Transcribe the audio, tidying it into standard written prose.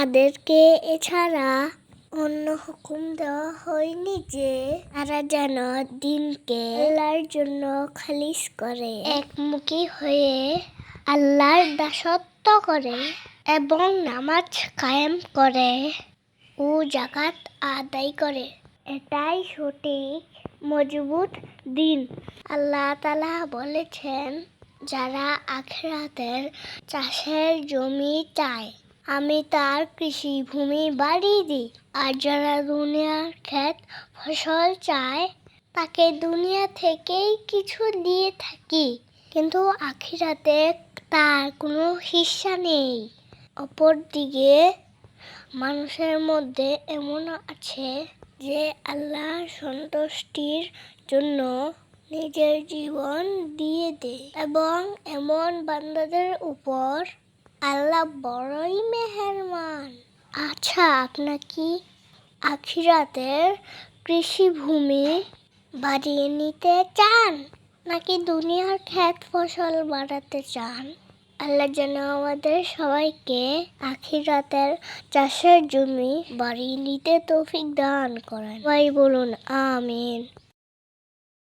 তাদেরকে এছাড়া অন্য হুকুম দেওয়া হয়নি যে তারা যেন দিনকে আল্লাহর জন্য খালিস করে, একমুখী হয়ে আল্লাহর দাসত্ব করে এবং নামাজ কায়েম করে ও যাকাত আদায় করে। এটাই সঠিক মজবুত দিন। আল্লাহ তাআলা বলেছেন, যারা আখিরাতের চাষের জমি চায় আমি তার কৃষি ভূমি বাড়িয়ে দিই, আর যারা দুনিয়ার ক্ষেত ফসল চায় তাকে দুনিয়া থেকেই কিছু দিয়ে থাকি, কিন্তু আখিরাতে তার কোনো হিস্সা নেই। অপরদিকে মানুষের মধ্যে এমন আছে যে আল্লাহর সন্তুষ্টির জন্য নিজের জীবন দিয়ে দেয়, এবং এমন বান্দাদের উপর আল্লাহ বড়ই মেহেরবান। আচ্ছা, আপনার কি আখিরাতের কৃষিভূমি বাড়িয়ে নিতে চান, নাকি দুনিয়ার ক্ষেত ফসল বাড়াতে চান? আল্লাহ যেন আমাদের সবাইকে আখিরাতের চাষের জমি বাড়িয়ে নিতে তৌফিক দান করেন। সবাই বলুন আমিন।